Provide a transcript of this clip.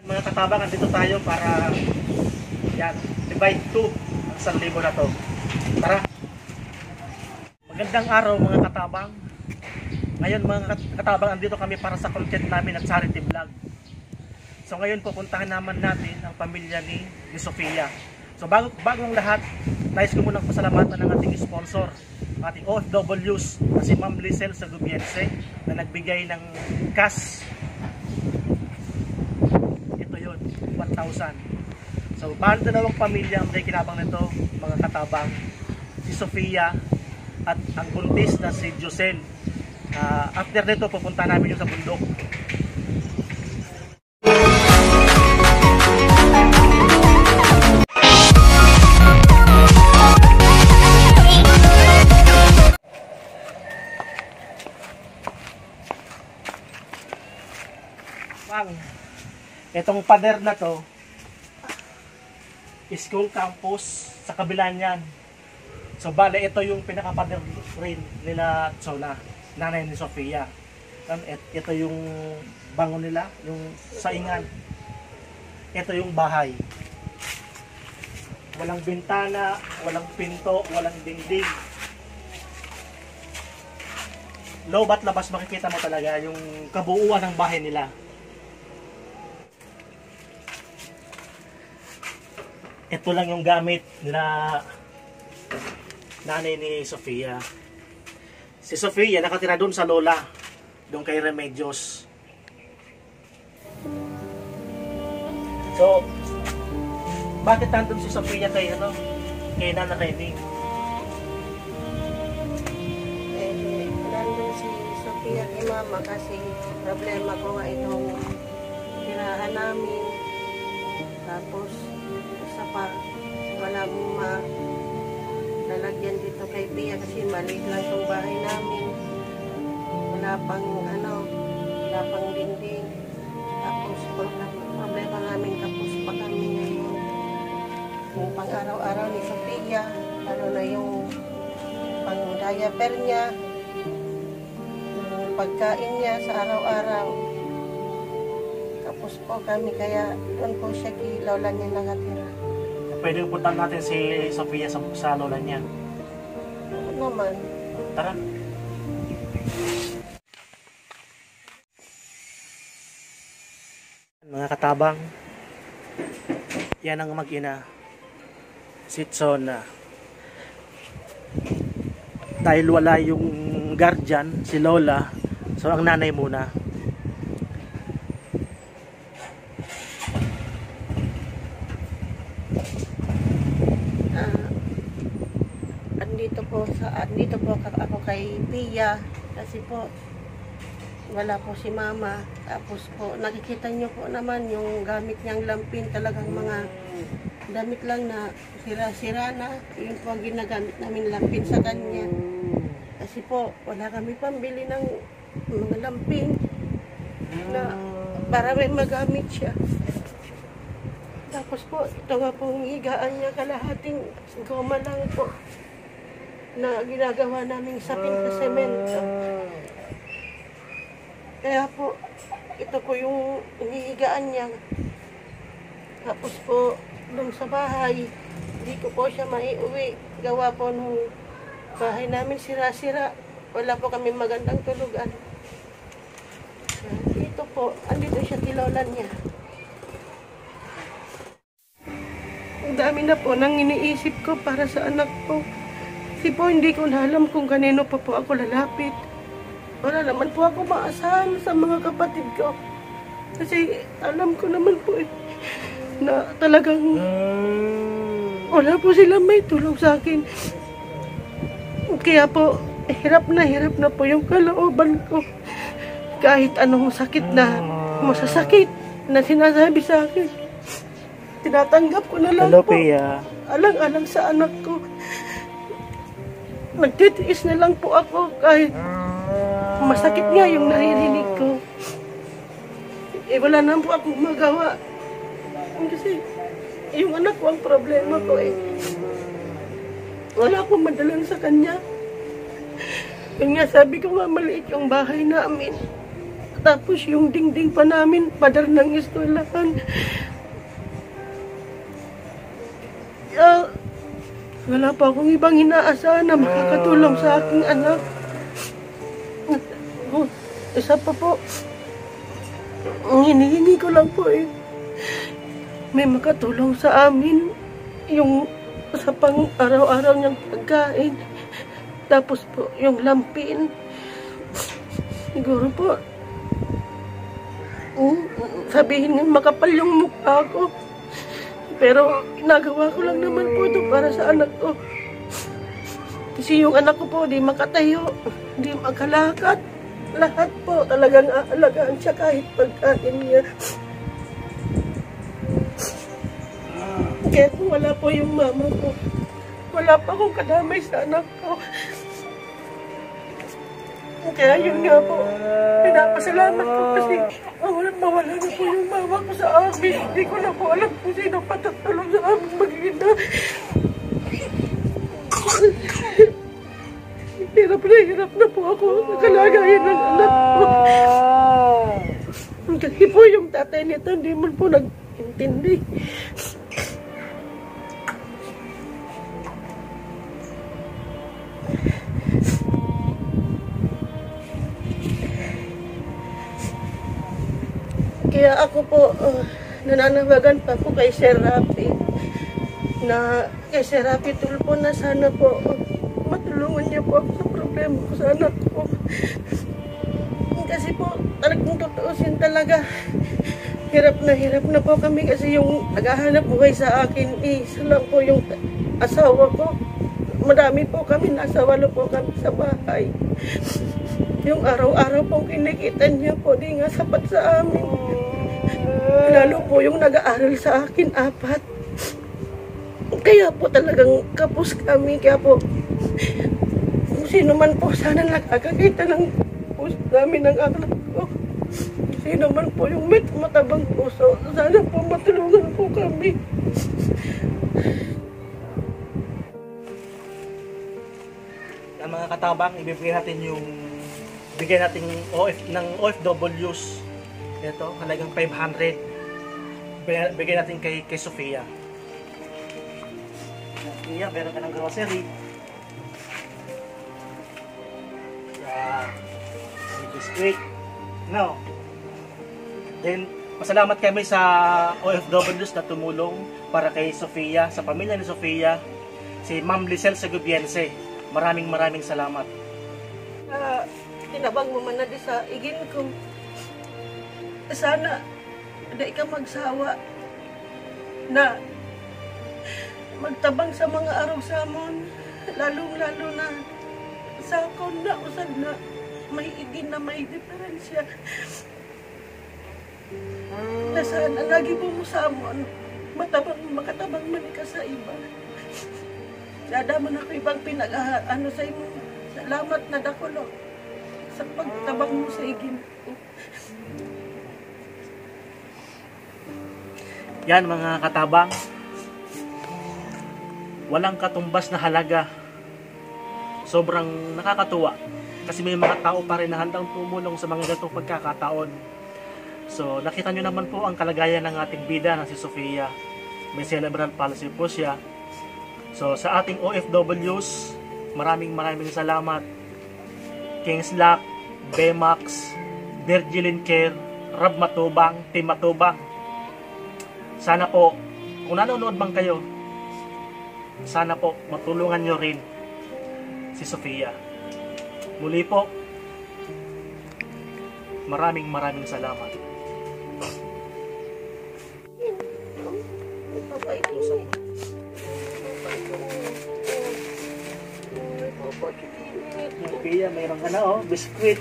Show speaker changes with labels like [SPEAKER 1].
[SPEAKER 1] Mga katabang, andito tayo para yan, divide 2 ang 1,000 na to. Tara! Magandang araw mga katabang. Ngayon mga katabang, andito kami para sa content namin at charity vlog. So ngayon pupuntahan naman natin ang pamilya ni Sofia. So bagong lahat, nais ko munang pasalamatan ng ating sponsor, ating OFWs na si Ma'am Lizelle Sagubiense na nagbigay ng cash. Ito yun, 1,000. So bali dalawang pamilya ang may kinabang nito mga katabang, si Sofia at ang buntis na si Josel. After nito pupunta namin yung sa bundok. Itong pader na to, school campus sa kabila niyan. So bale ito yung pinaka-pader rin nila Tsona, nanay ni Sofia. Ito yung bangon nila, yung saingan. Ito yung bahay. Walang bintana, walang pinto, walang dingding. Loob at labas makikita mo talaga yung kabuuan ng bahay nila. Ito lang yung gamit nila nanay ni Sofia. Si Sofia nakatira doon sa lola, doon kay Remedios. So, bakit nandun si Sofia kay Nana Remy?
[SPEAKER 2] Nandun si Sofia kay Mama kasi problema ko nga itong tirahan namin. Tapos isa pa, walang lalagyan dito kay Pia kasi maliit lang itong bahay namin. Wala pang dingding. Tapos problema namin, tapos pa kami ngayon. Yung pang araw-araw ni Sofia, lalo na yung pang diaper niya, yung pagkain niya sa araw-araw. Tapos po kami, kaya doon po siya kay lola niya nakatira.
[SPEAKER 1] Pwede puntahan natin si Sofia sa lola niya.
[SPEAKER 2] Oo naman.
[SPEAKER 1] Tara. Mga katabang, yan ang mag-ina, si Tsona. Dahil wala yung guardian, si lola, so ang nanay muna.
[SPEAKER 2] Andito po ako kay Pia kasi po wala po si Mama. Tapos po nakikita niyo po naman yung gamit niyang lampin, talagang mga damit lang na sira-sira na. Yun po ang ginagamit namin lampin sa kanya. Kasi po wala kami pambili ng mga lampin na para may magamit siya. Tapos po ito nga pong higaan niya, kalahating goma lang po na ginagawa naming sapin sa semento. Kaya po, ito po yung inihigaan niya. Tapos po, doon sa bahay, hindi ko po siya maiuwi. Gawa po nung bahay namin sira-sira. Wala po kami magandang tulugan. Dito po, andito siya tilolan niya. Ang dami na po nang iniisip ko para sa anak ko. Kasi po hindi ko na alam kung kanino pa po ako lalapit. Wala naman po ako maasahan sa mga kapatid ko. Kasi alam ko naman po na talagang wala po silang may tulong sa akin. Kaya po hirap na po yung kalooban ko. Kahit anong sakit na masasakit na sinasabi sa akin, tinatanggap ko na lang.
[SPEAKER 1] Hello,
[SPEAKER 2] po.
[SPEAKER 1] Pia.
[SPEAKER 2] Alang-alang sa anak ko. Nagtitiis na lang po ako kahit masakit nga yung naririnig ko. Wala na po akong magawa. Kasi yung anak ko ang problema ko Wala akong madalang sa kanya. Yun nga, sabi ko nga, maliit yung bahay namin. Tapos yung dingding pa namin, padar ng eskwelahan. Wala pa akong ibang inaasahan na makakatulong sa aking anak. Isa pa po, ang hinihingi ko lang po may makatulong sa amin yung sa pang araw-araw niyang pagkain. Tapos po, yung lampin. Siguro po, sabihin nga makapal yung mukha ko. Pero ginagawa ko lang naman po ito para sa anak ko. Kasi yung anak ko po, di makatayo, di makalakad. Lahat po talagang aalagaan siya kahit pagkain niya. Kaya kung wala po yung mama ko, wala pa akong kadamay sa anak ko. Kaya yun nga po, pinapasalamat ko kasi mawala na po yung mama ko sa amin. Hindi ko na po alam kung sino patatulong sa amin mag-ina. Hirap na po ako sa kalagayan ng anak ko. Kasi po yung tatay nito hindi man po nag-intindi. Kaya ako po, nananawagan pa po kay Sir Rafi Tulfo na sana po matulungan niya po ako sa problema ko sa anak ko. Kasi po, talagang tutuusin talaga. Hirap na po kami kasi yung naghahanap buhay sa akin, isa lang po yung asawa ko. Madami po kami, nasa 8 po kami sa bahay. Yung araw-araw pong kinikita niya po, di nga sapat sa amin. Lalo po yung nag-aaral sa akin, 4. Kaya po talagang kapos kami. Kaya po, kung sino man po, sana nakakakita ng puso namin ng anak ko. Sino man po yung may matabang puso, sana po matulungan po kami.
[SPEAKER 1] Ang mga katabang, ibibigay natin yung bigyan natin ng OFWs. Ito, halagang 500. Bigyan natin kay Sofia. Sofia, meron ka ng grocery. Yeah. Biscuit. No. Then, pasalamat kami sa OFWs na tumulong para kay Sofia, sa pamilya ni Sofia, si Ma'am Lisel Segubiense. Maraming salamat.
[SPEAKER 2] Tinabang mo man na di sa igin ko. Sana di ka magsawa na magtabang sa mga araw samon, lalong-lalo na sa akong na usad na may igin na may diferensya. Na sana lagi mo samon, makatabang man ka sa iba. Dadaman ako ibang pinag-ano sa imo. Salamat na dakulo sa pagtabang mo sa igin.
[SPEAKER 1] Yan mga katabang, walang katumbas na halaga. Sobrang nakakatuwa kasi may mga tao pa rin na handang tumulong sa mga ganitong pagkakataon. So nakita nyo naman po ang kalagayan ng ating bida na si Sofia. May cerebral palsy po siya. So sa ating OFWs, maraming salamat. Kings Lock, Bemax, Virgilin Care, Rab Matubang, Team Matubang. Sana po, kung nanonood bang kayo, sana po matulungan nyo rin si Sofia. Muli po, maraming salamat. Sofia, mayroon ka na biskuit.